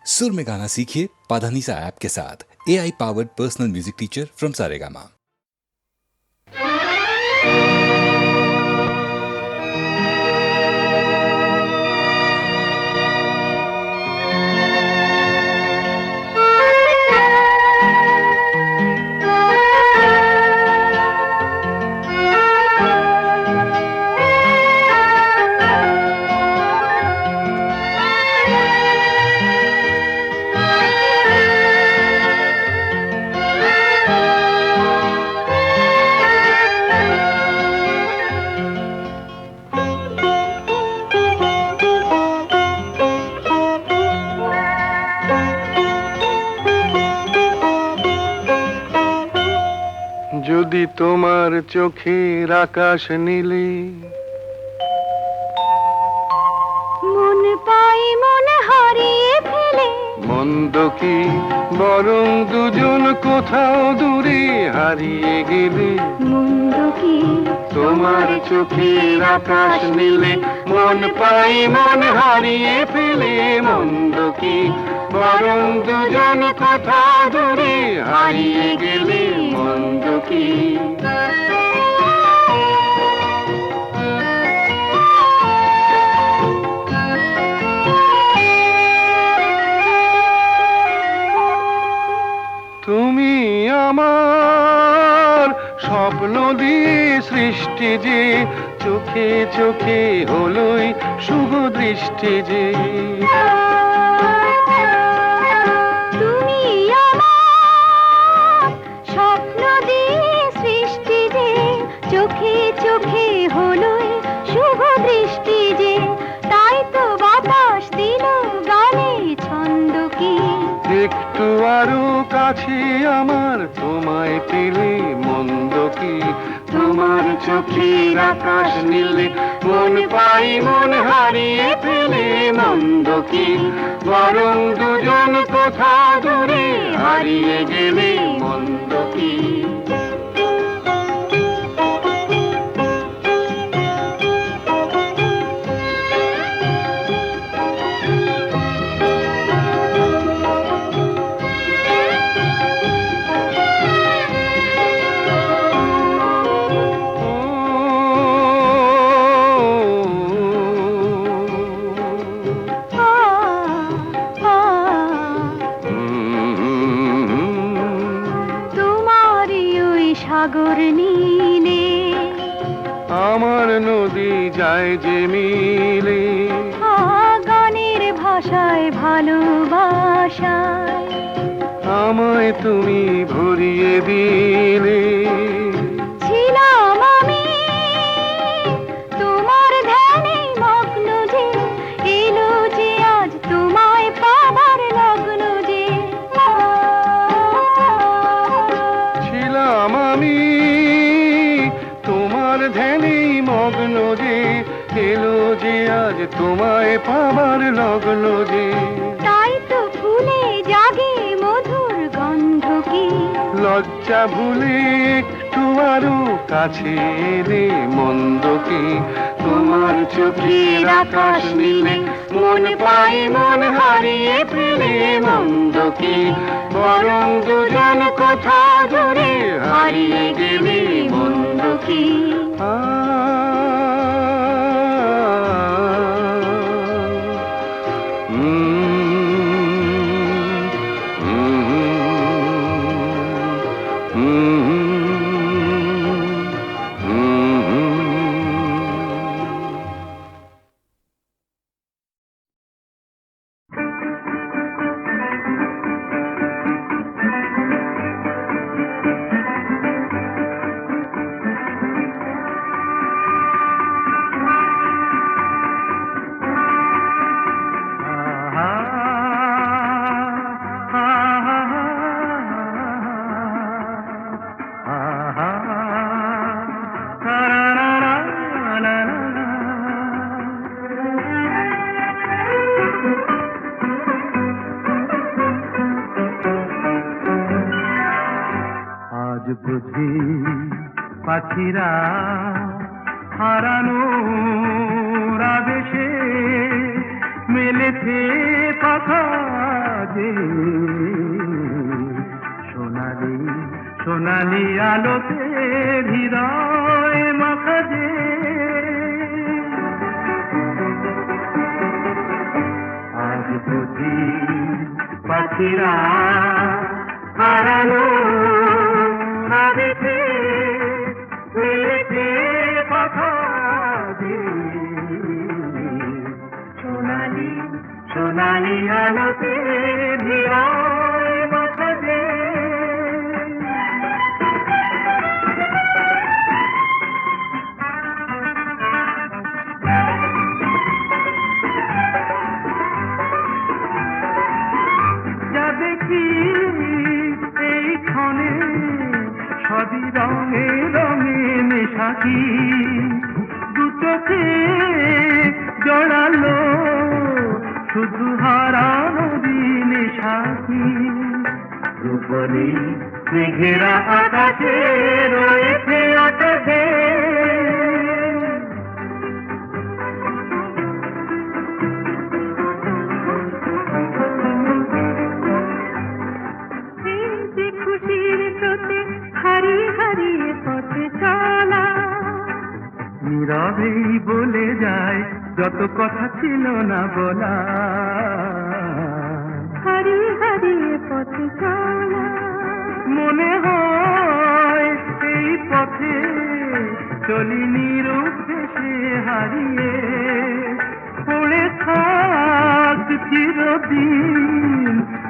सुर में गाना सीखिए पाधानीसा ऐप के साथ। AI powered personal music teacher from Saregama. যদি তোমার চোখের আকাশ নীলে মন পাই মন হারিয়ে ফেলে, মন্দ কি বরং দুজন কোথাও দূরে হারিয়ে গেলে। মন্দ কি তোমার চোখের আকাশ নীলে মন পাই মন হারিয়ে ফেলে, মন্দ কি বরং দুজন কোথাও দূরে হারিয়ে গেলে। মন্দ কি তুমি আমার স্বপ্ন দিয়ে সৃষ্টি যে, চোখে চোখে হলোই শুভ দৃষ্টি যে। তুমি আমার স্বপ্ন দিয়ে সৃষ্টি যে, চোখে চোখে হলোই শুভ দৃষ্টি যে। তাই তো বাতাস দিল গানে ছন্দ কি, একটু আরো কাছে আমার তোমায় পেলে। মন্দ কি তোমার চোখের আকাশ নীলে মন পাই মন হারিয়ে ফেলে। মন্দ কি বরং দুজন কোথা দূরে হারিয়ে গেলে। মন্দ কি সাগর নীলে আমার নদী যায় যে মিলে। গানের ভাষায় ভালোবাসায় আমায় তুমি ভরিয়ে দিলে। ছিলাম আমি তোমার ধ্যানে মগ্ন যে, এলো যে আজ তোমায় পাবার লগ্ন যে। ছিলাম আমি তোমার ধ্যানে মগ্ন যে, এলো যে আজ তোমায় পাবার লগ্ন যে। তাই তো ফুলে জাগে মধুর গন্ধ কি, লজ্জা ভুলে একটু আরো কাছে এলে। মন্দ কি তোমার চোখের আকাশ নীলে মন পাই মন হারিয়ে ফেলে। মন্দ কি বরং দুজন কোথা দূরে হারিয়ে গেলে। মন্দ কি আজ বুঝি পাখিরা হারানোর আবেশে মেলেছে পাখার সোনালি সোনালি আলোতে হৃদয় মাখা যে আজ বুঝি পাখিরা হারানো আবেশে মিলেছে কথা যে সোনালি সোনালি আলোতে হৃদয় মাখা যে যা দেখি এই ক্ষণে সবই রঙে রঙে মেশাকি দু চোখে জড়ালো শুধু হারানো দিনে সাথী রূপলি মেঘেরা আকাশে রয়েছে আকাশে খুশির স্রোতে হারিয়ে হারিয়ে পথে চলা নীরবেই বলে যায় যত কথা ছিল না বলা হারিয়ে হারিয়ে পথে চলা মনে হয় এই পথে চলি নিরুদ্দেশে হারিয়ে পড়ে থাক চিরদিন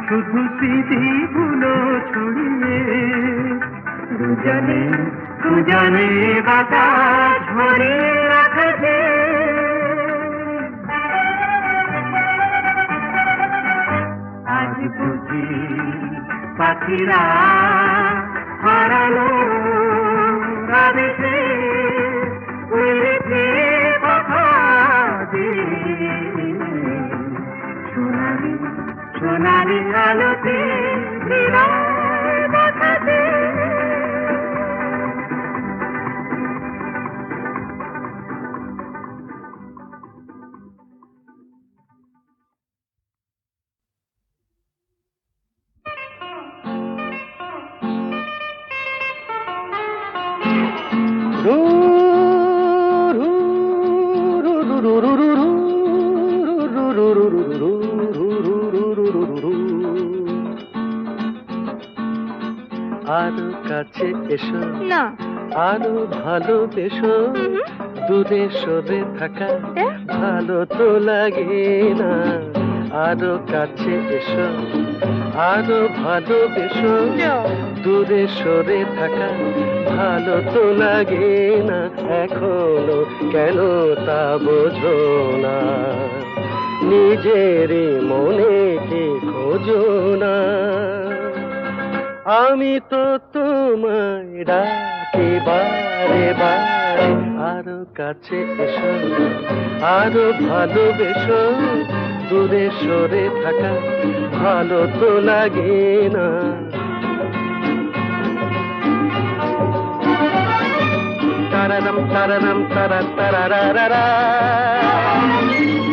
শুধু স্মৃতিগুলো ছড়িয়ে দুজনে দুজনে বাতাস ভরিয়ে রাখবে আজ বুঝি পাখিরা হারালো আবেশে মিলেছে কথা যে সোনালি সোনালি আলোতে হৃদয় বাঁধাতে আরো কাছে এসো না আরো ভালোবেসো দূরে সরে থাকা ভালো তো লাগে না আরো কাছে এসো আরো ভালোবেসো দূরে সরে থাকা ভালো তো লাগে না এখনো কেন তা বোঝো না নিজের মনে কে খোঁজো না আমি তো তোমায় ডাকি বারে বারে আরো কাছে এসো আরো ভালোবেসো দূরে সরে থাকা ভালো তো লাগে না তারারাম তারারাম তারা তারারারা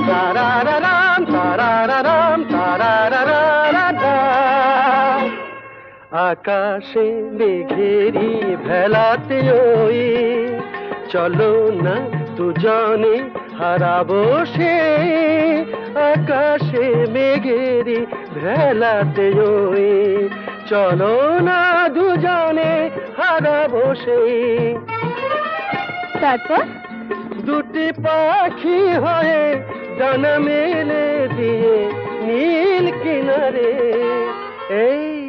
তারারারাম তারারারাম তারারারা আকাশে মেঘেরি ভেলাতে ওই চলো না দুজনে হারাবো সে আকাশে মেঘেরি ভেলাতে ওই চলো না দুজনে হারাবো সে তারপর দুটি পাখি হয়ে ডানা মেলে দিয়ে নীল কিনারে এই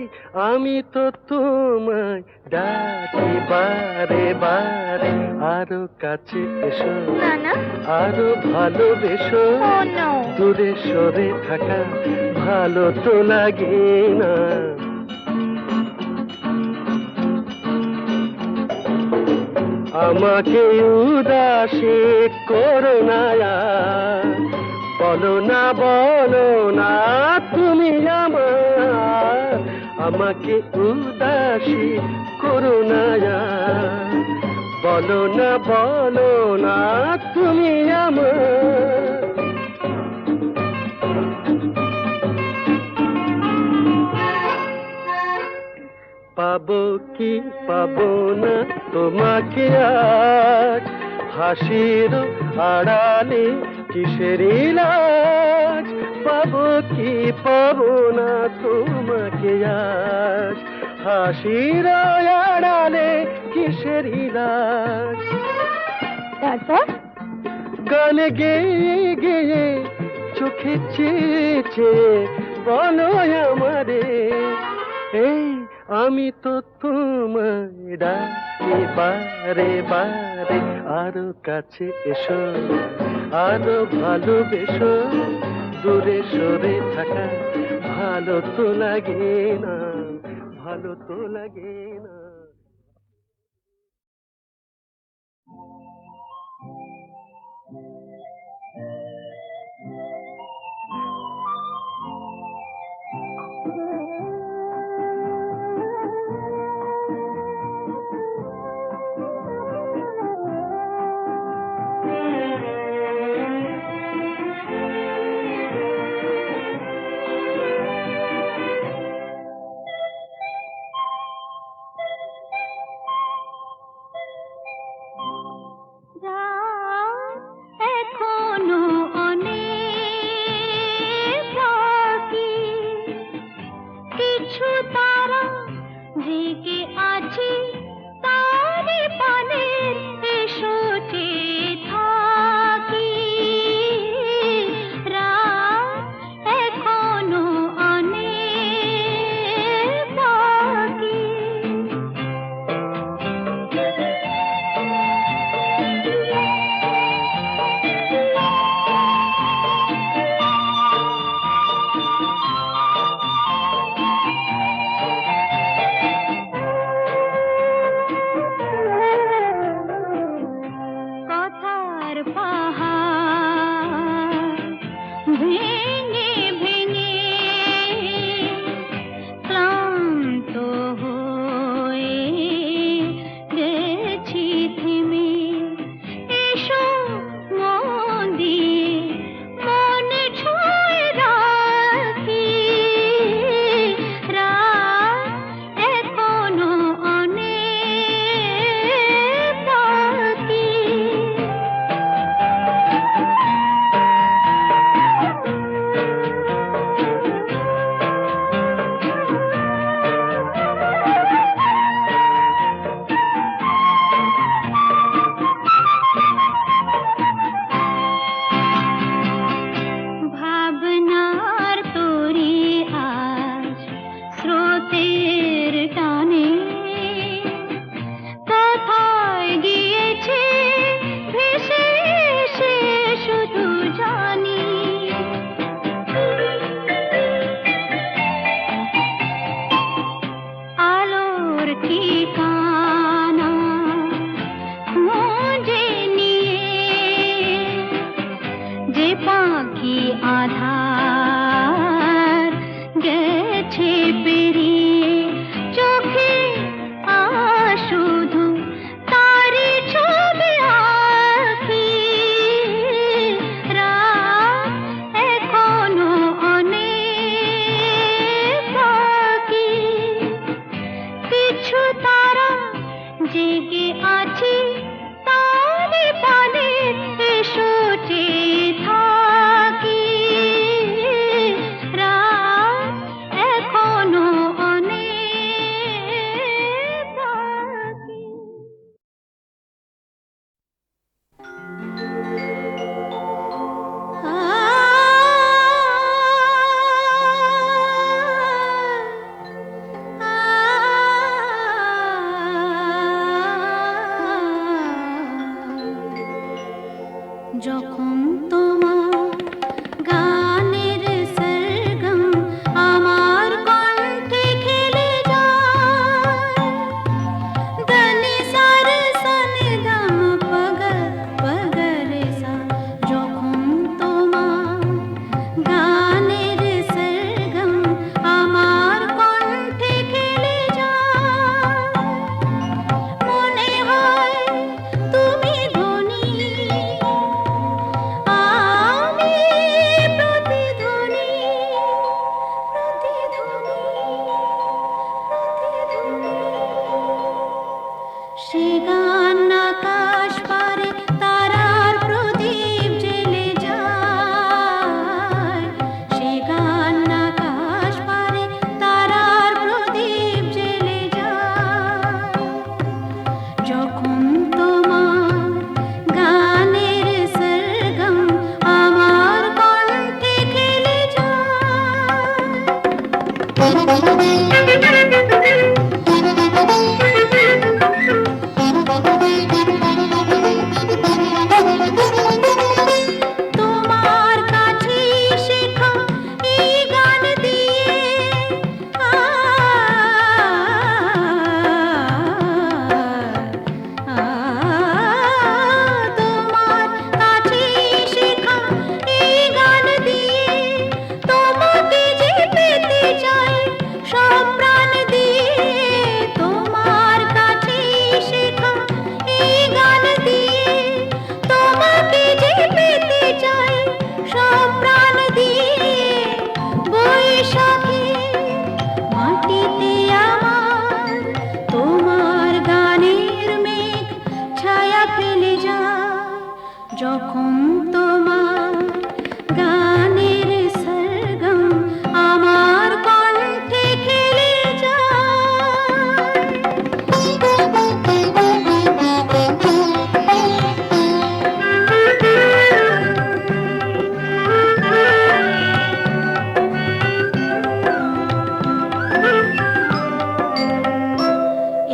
আমি তো তোমায় ডাকি বারে বারে আরো কাছে এসো না না আরো ভালোবেসো দূরে সরে থাকা ভালো তো লাগে না আমাকে উদাসী করো না বলো না তুমি আমার আমাকে উদাসী করো না বলো না তুমি আমার পাবো কি পাবো না তোমাকে আজ, হাসির আড়ালে কিসের লাজ, পাবো কি পাবো না তোমাকে আজ, হাসির আড়ালে কিসের লাজ। তারপর গানে গেয়ে গেয়ে চোখে চেয়ে চেয়ে বলো আমারে, এই আমি তো তোমায় ডাকি বারে বারে, আরো কাছে এসো আরো ভালোবেসো, দূরে সরে থাকা ভালো তো লাগে না, ভালো তো লাগে না। এখনো অনেক বাকি, কিছু তারা জেগে আছে তারে পানে, এসো চেয়ে থাকি। রাত এখনো অনেক বাকি। সে গান আকাশ পারে তারার প্রদীপ জেলে যায়, সে গান আকাশ পারে তারার প্রদীপ জেলে যায়। যখন তোমার গানের সরগম আমার কণ্ঠে খেলে তোমার কাছে শেখা এই গান দিয়ে তোমার কাছে শেখা এই গান দিয়ে তোমাকে যে পেতে চাই সব প্রাণ দিয়ে। তোমার কাছে শেখা এই গান দিয়ে তোমাকে যে পেতে চাই সব প্রাণ দিয়ে। বৈশাখী মাটিতে আমার তোমার গানের মেঘ ছায়া ফেলে যায়, যখন তোমার গানের সরগম আমার কণ্ঠে খেলে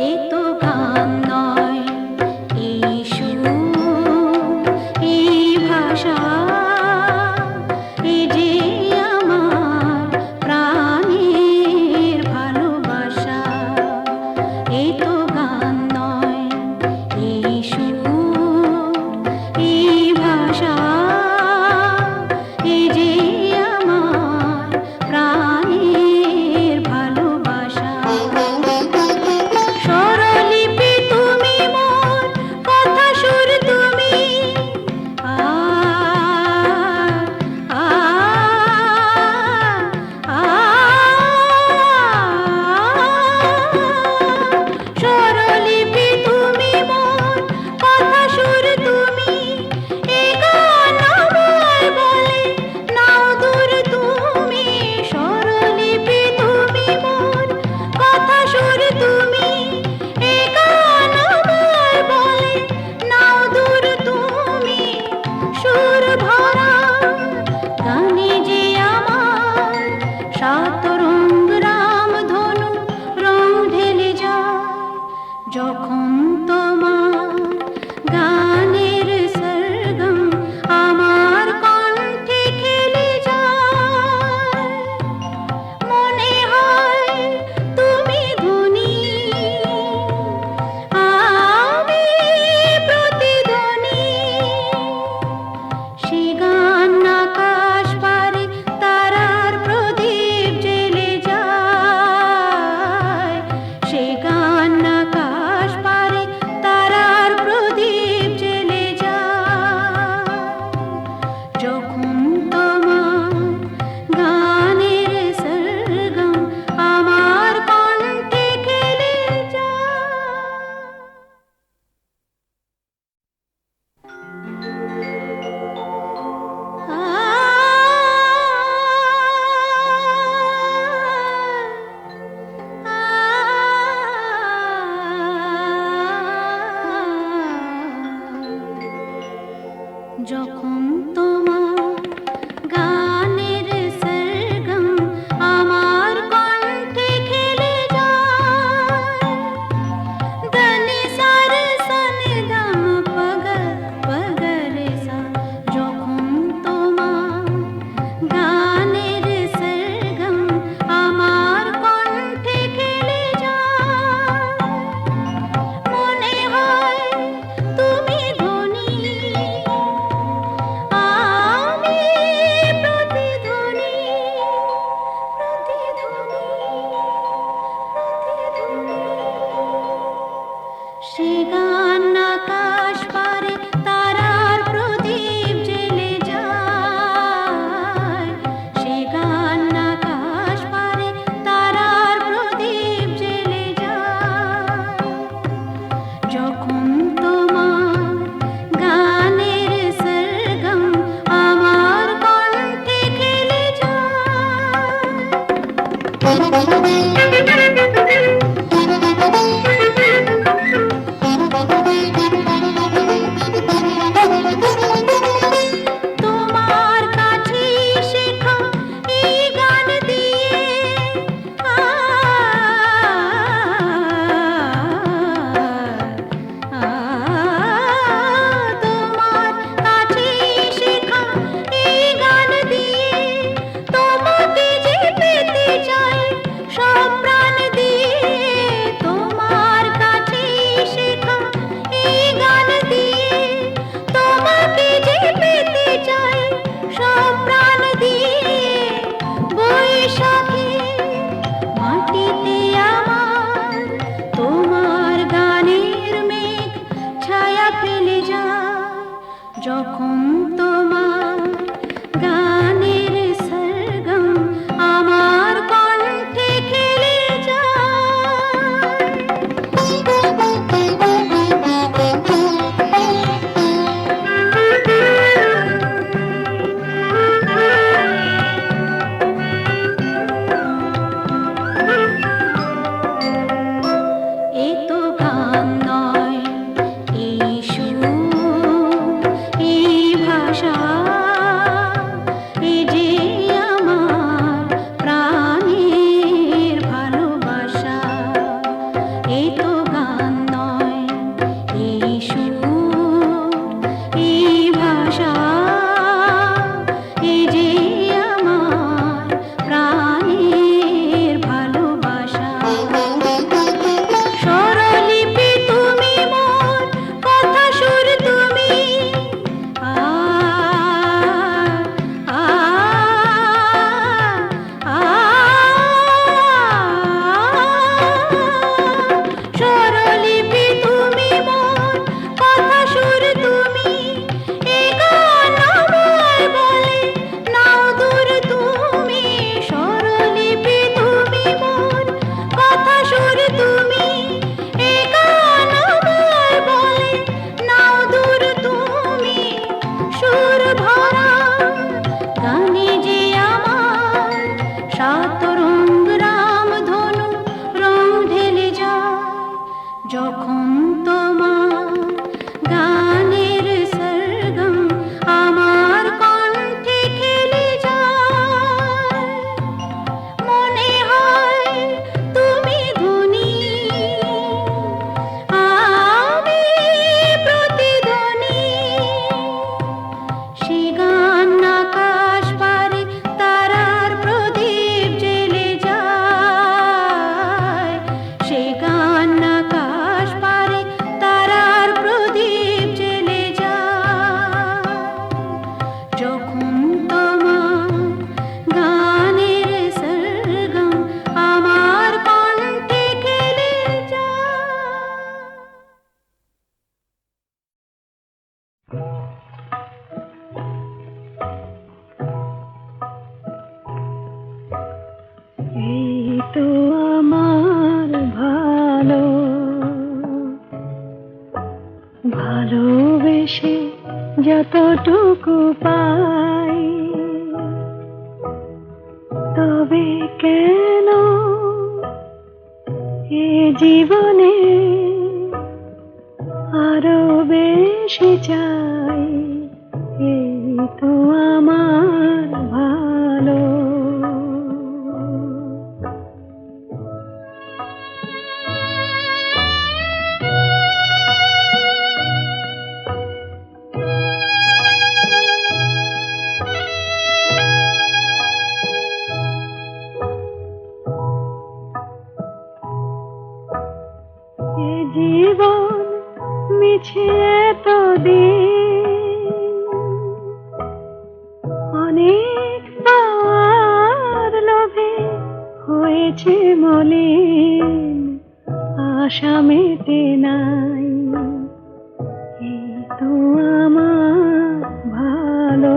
এ তো গান নয়, এই সুর, এই ভাষা, এ যে আমার প্রাণের ভালোবাসা। এ তো গান নয়, এই সুর, এই ভাষা, এ যে আমার প্রাণের ভালোবাসা। স্বরলিপি তুমি মোর, কথা সুর তুমি, স্বরলিপি তুমি মোর, কথা সুর তুমি। এ গান আমায় বলে নাও দূর তুমি, স্বরলিপি তুমি মোর, কথা সুর তুমি। এ গান আমায় বলে নাও দূর তুমি। সুর ভরা গানে যে আমার সাত রঙ রামধনু রং ঢেলে যায়, যখন তোমার গানের সরগম আমার কণ্ঠে খেলে যায়। মনে হয় তুমি ধনী, আমি প্রতিধ্বনি। সে গান আকাশ পারে তারার প্রদীপ জেলে যায়, সে গান আকাশ পারে তারার প্রদীপ জেলে যায়। যখন তোমার গানের সরগম আমার কণ্ঠে খেলে যায়। যখন তোমার গানের সরগম আমার কণ্ঠে খেলে যায়, দনি সার সনি দম পগ পগরে সা। যখন তোমার গানের সরগম আমার কণ্ঠে খেলে যায়, মনে হয় তুমি ধনী, আমি প্রতিধ্বনি, প্রতিধ্বনি, প্রতিধ্বনি। সে গান আকাশ পারে তারার প্রদীপ জেলে যায়, সে গান আকাশ পারে তারার প্রদীপ জেলে যায়। যখন তোমার কাছে শেখা এই গান দিয়ে তোমার কাছে শেখা এই গান দিয়ে তোমাকে যে পেতে চাই সব প্রাণ দিয়ে। তোমার কাছে শেখা এই গান দিয়ে তোমাকে যে পেতে চাই সব প্রাণ দিয়ে। বৈশাখী মাটিতে আমার তোমার গানের মেঘ ছায়া ফেলে যায় যখন তোমার গানের সরগম আমার কণ্ঠে খেলে এ তো গান নয়, এই সুর, এই ভাষা, এ যে আমার প্রাণের ভালোবাসা। এ তো গান নয়, এই সুর, এই ভাষা, এ যে আমার প্রাণের ভালোবাসা। স্বরলিপি তুমি মোর, কথা সুর তুমি, স্বরলিপি তুমি মোর, কথা সুর তুমি। এ গান আমায় বলে নাও দূর তুমি। স্বরলিপি তুমি মোর, কথা সুর তুমি। এ গান আমায় বলে নাও দূর তুমি। সুর ভরা গানে যে আমার সাত রঙ রামধনু রং ঢেলে যায় যখন তোমার গানের সরগম আমার কণ্ঠে খেলে যায়। মনে হয় তুমি ধনী, আমি প্রতিধ্বনি। সে গান আকাশ পারে তারার প্রদীপ জ্বেলে যায়। সে গান আকাশ পারে তারার প্রদীপ জ্বেলে যায় যখন তোমার গানের সরগম আমার কণ্ঠে খেলে যায়। এই তো আমার ভালো, ভালোবেসে যতটুকু পাই, তবে কেন এ জীবনে আরো বেশি চাই। এই তো আমার ভালো। এ জীবন মিছে এতদিন, অনেক পাওয়ার লোভে হয়েছে মলিন, আশা মেটে নাই। এই তো আমার ভালো।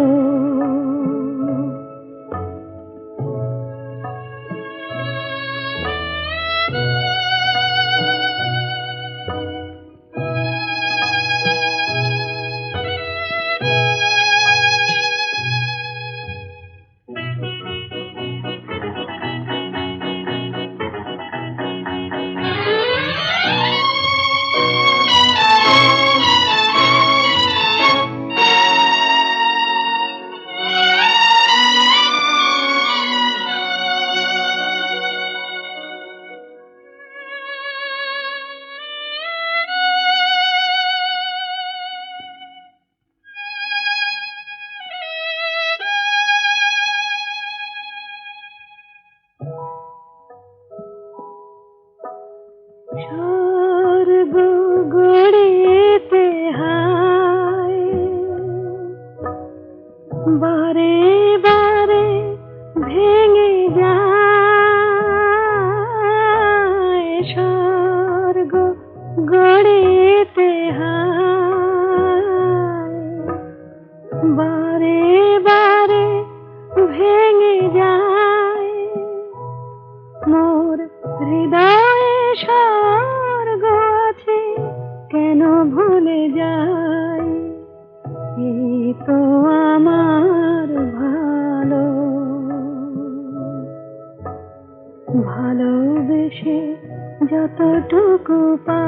স্বর্গ গড়িতে হায় বারে বারে ভেঙে যায়, স্বর্গ গড়িতে হায় বারে বারে ভেঙে যায়। মোর হৃদয়ে স্বর্গ আছে কেন ভুলে যাই, এই তো আমার ভালো, ভালোবেসে যতটুকু পাই,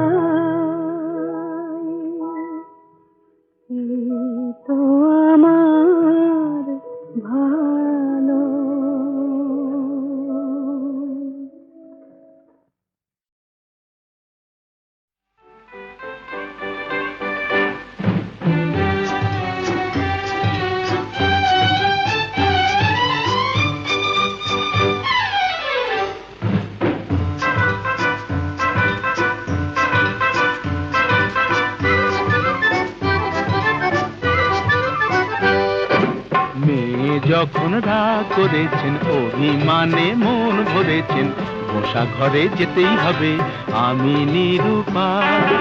এই তো আমার ভালো। মেয়ে যখন রাগ করেছেন, অভিমানে মন ভরেছেন, বসা ঘরে যেতেই হবে আমি নিরুপায়।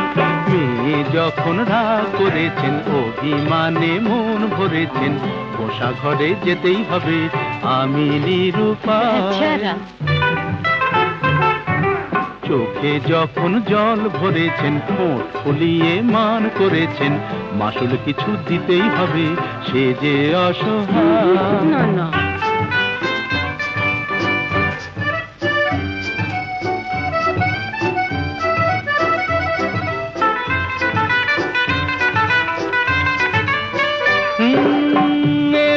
মেয়ে যখন রাগ করেছেন, অভিমানে মন ভরেছেন, বসা ঘরে যেতেই হবে আমি নিরুপায়। চোখে যখন জল ভরেছেন, ঠোঁট ফুলিয়ে মান করেছেন, মাসুল কিছু দিতেই হবে সে যে অসহায়। না না,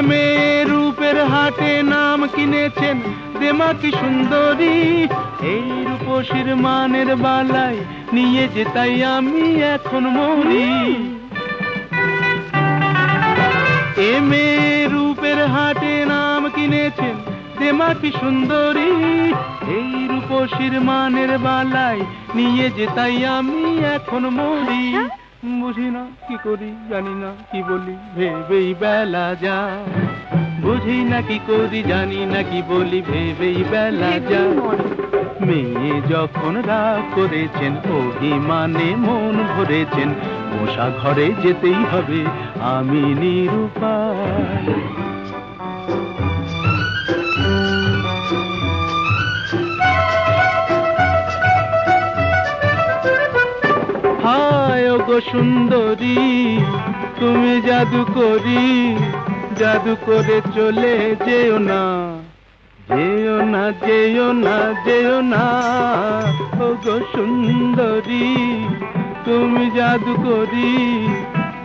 মেয়ে রূপের হাটে নাম কিনেছেন, দেমা কি সুন্দরী, এই রূপসীর মানের বালাই নিয়ে যে তাই আমি এখন মরি। এ মেয়ে রূপের হাটে নাম কিনেছেন, দেমা কি সুন্দরী, এই রূপসীর মানের বালাই নিয়ে যে তাই আমি এখন মরি। বুঝি না কি করি, জানি না কি বলি, ভেবেই বেলা যায়। বুঝি না কি করি, জানি না কি বলি, ভেবেই বেলা যায়। মেয়ে যখন রাগ করেছেন, অভিমানে মন ভরেছেন, বসা ঘরে যেতেই হবে আমি নিরুপায়। হায় ওগো সুন্দরী, তুমি জাদু করি, জাদু করে চলে যেও না, যেও না, যেও না, যেও না। ওগো সুন্দরী, তুমি জাদু করি,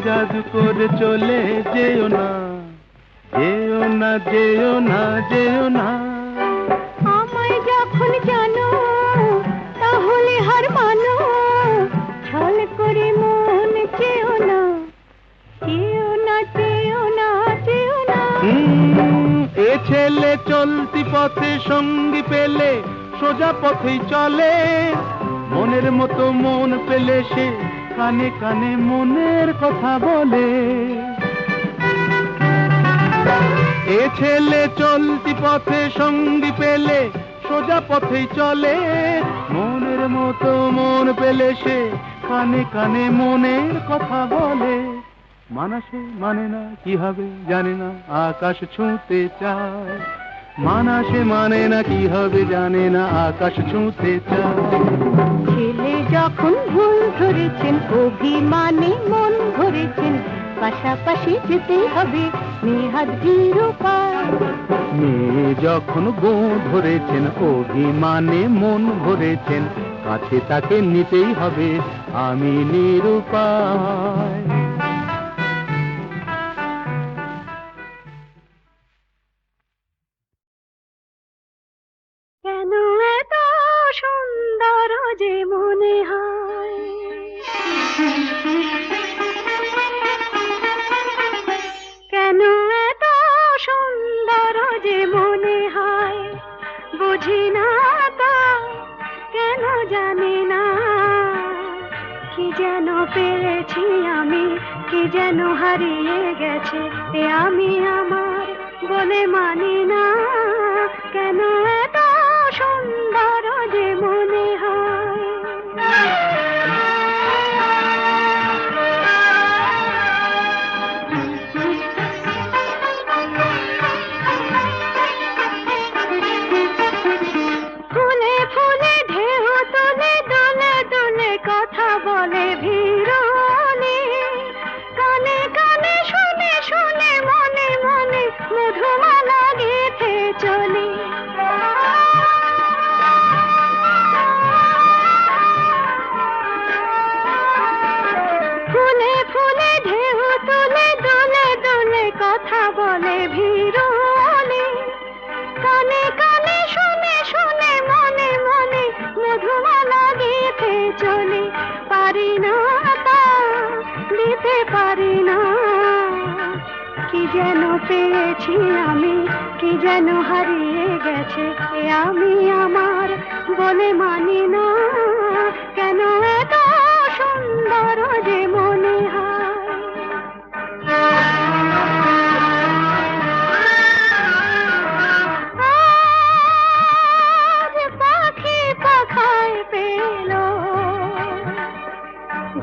জাদু করে চলে যেও না, যেও না, যেও না, যেও না। আমায় যখন জানো তাহলে হার মানো, ছল করে মন চেও না, চেও না, চেও না, চেও না। এ ছেলে চলতি পথে সঙ্গী পেলে সোজা পথেই চলে, মনের মতো মন পেলে সে কানে কানে মনের কথা বলে। এ ছেলে চলতি পথে সঙ্গী পেলে সোজা পথেই চলে, মনের মতো মন পেলে সে কানে কানে মনের কথা বলে। মানাসে মানে না কি হবে জানে না, আকাশ ছুঁতে চায়। মানাসে মানে না কি হবে জানে না, আকাশ ছুঁতে চায়। ছেলে যখন ভুল ধরেছেন, অভিমানে মন ভরেছেন, পাশাপাশি যেতেই হবে নেহাত নিরুপায়। মেয়ে যখন গো ধরেছেন, অভিমানে মন ভরেছেন, কাছে তাকে নিতেই হবে আমি নিরুপায়। কেন এত সুন্দর যে মনে হয়, কেন এত সুন্দর যে মনে হয়, বুঝি না তো কেন জানি না। যেন পেয়েছি আমি, কি যেন হারিয়ে গেছে এ আমি আমার বলে মানি না। কেন এত সুন্দর যে মনে হয়। ফুলে ফুলে ঢেউ তুলে দোলে দোলে কথা বলে ভিড়নে, কানে কানে শুনে শুনে মনে মনে মধুমালা গেঁথে চলি। ফুলে ফুলে ঢেউ তুলে দোলে দোলে কথা বলে ভিড়নে, কানে কানে শুনে শুনে মনে মনে মধুমালা গেঁথে চলি। পারি না তা দিতে পারি না, কি যেন পেয়েছি আমি, কি যেন হারিয়ে গেছে এ আমি আমার বলে মানি না। কেন এত সুন্দর যে মনে হয়। আজ পাখি পাখায় পেল,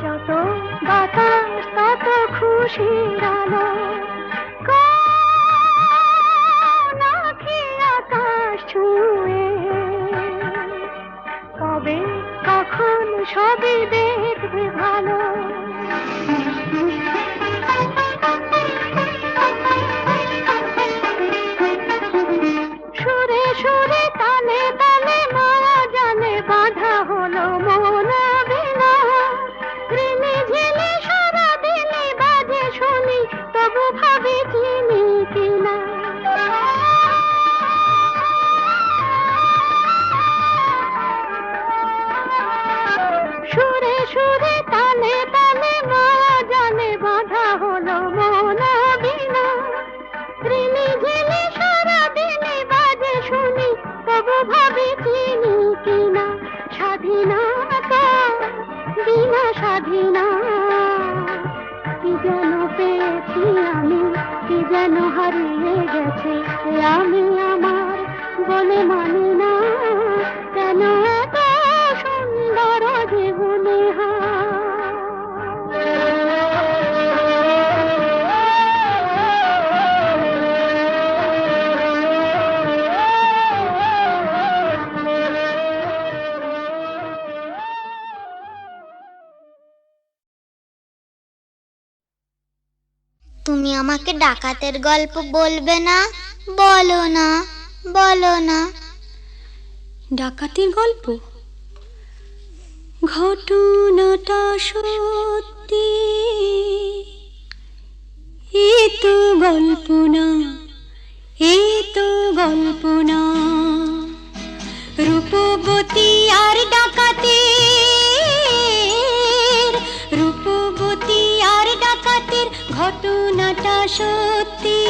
যত বাতাস তত খুশির আলো। কোন আঁখি আকাশ ছুঁয়ে কবে কখন সবই দেখবে ভালো। সুরে সুরে তালে তালে মায়া জালে বাঁধা হলো মন বিনা। ঋণে ঝিলে সারা দিনে বাজে শুনি, তবু ভাবি চিনি কিনা। সুরে সুরে তালে তালে মায়া জালে বাঁধা হলো মন বিনা। ঋণে ঝিলে সারা দিনে বাজে শুনি, তবু ভাবি চিনি কিনা। স্বাধীনতা বিনা স্বাধীনা, কি যেন পেয়েছি আমি, কি যেন হারিয়ে গেছে এ আমি আমার বলে মানি না। কেন এত সুন্দর যে মনে হয়। তুমি আমাকে ডাকাতের গল্প বলবে না? বলো না, বলো না। ডাকাতির গল্প? ঘটনাটা সত্যি, এ তো গল্প না, এ তো গল্প না। রূপবতী আর ডাকাতের, রূপবতী আর ডাকাতের ঘটনাটা সত্যি,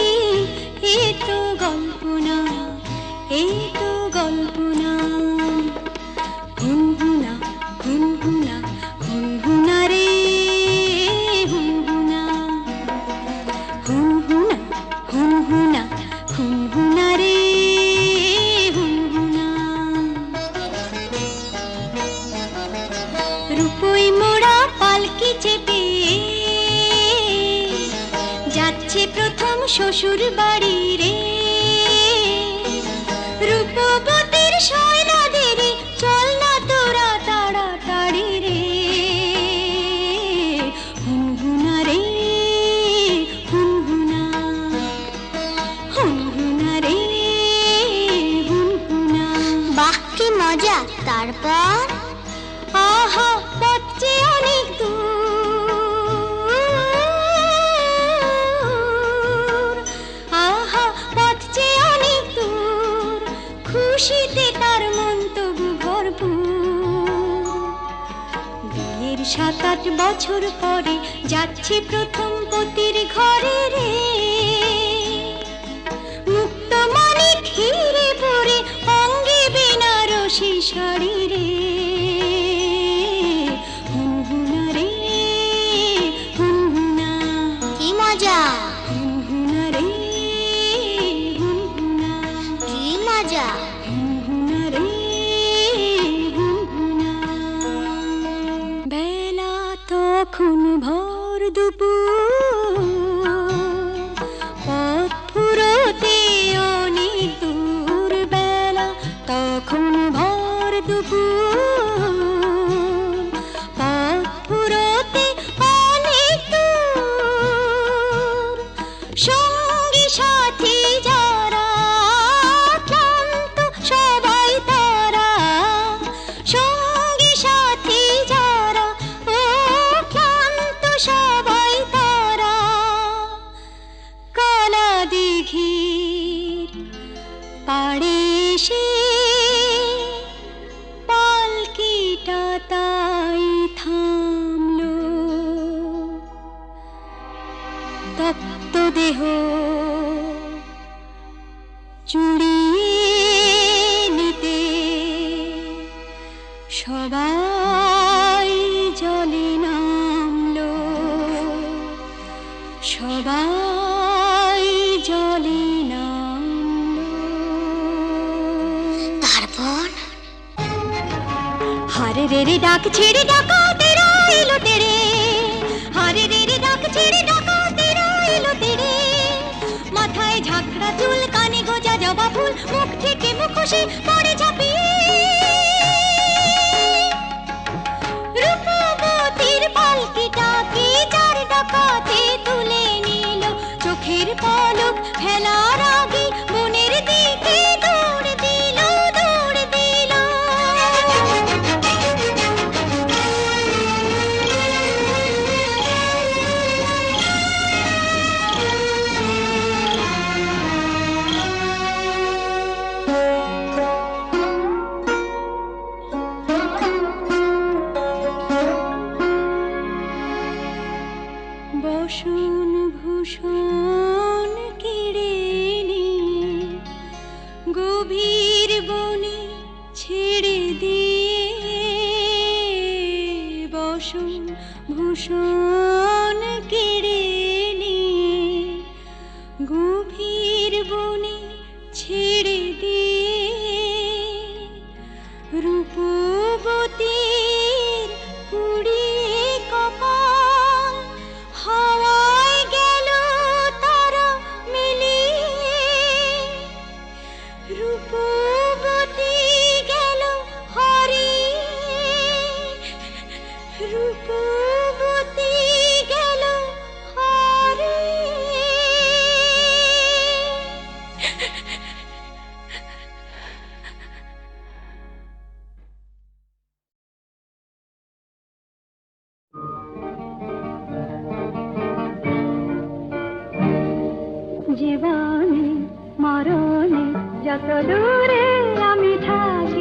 এ তো গল্প না, এ তো গল্প না। হুনহুনা হুনহুনা হুনহুনা রে হুনহুনা, হুনহুনা হুনহুনা হুনহুনা রে হুনহুনা। রূপই মোড়া পালকি চেপে যাচ্ছে প্রথম শ্বশুর বাড়ি রে। রূপবতীর সৈন্যদের চল না তোরা তাড়াতাড়ি রে। হুনহুনা রে হুনহুনা, হুনহুনা রে হুনহুনা। বাহ কি মজা! তারপর? আহা পথ যে অনেক দূর, আহা পথ যে অনেক দূর, খুশিতে তার মন তবু ভরপুর। বিয়ের 7-8 বছর পরে যাচ্ছে প্রথম পতির ঘরে রে। মুক্ত মানিক হিরে পরে অঙ্গে বেনারসি শাড়ি রে। হুনহুনা রে দুপুর পথ ফুরোতে অনেক দূর সঙ্গী সাথী যারা ক্লান্ত সবাই তারা সঙ্গী সাথী যারা ও ক্লান্ত সবাই তারা কালা দিঘির পাড়ে এসে পালকিটা তাই থামলো তপ্ত দেহ চুড়িয়ে নিতে সবাই জলে নামলো সবাই জলে নামলো তারপর হারে রে রে ডাক ছেড়ে ডাকা তেরা এলো তেরে হারে রে রে ডাক ছেড়ে ডাকা তেরা এলো তেরে মাথায় ঝাঁকড়া চুল কানে গোজা জবা ফুল মুখ থেকে মুখোশে পড়ে ঝাঁপিয়ে রূপবতীর পালকিটাকে চার ডাকাতে তুলে নিল চোখের পলক ফেলার আগে মনের দিকে দৌড় দিল দৌড় দিল বসন ভূষণ কেড়ে নিয়ে গভীর বনে ছেড়ে দিয়ে বসন ভূষণ কেড়ে নিয়ে গভীর বনে ছেড়ে দিয়ে রূপবতীর পুড়িয়ে কপাল হাওয়ায় গেল তারা মিলিয়ে রূপবতী গেল হারিয়ে রূপবতী গেল হারিয়ে জীবনে মরণে যত দূরে আমি থাকি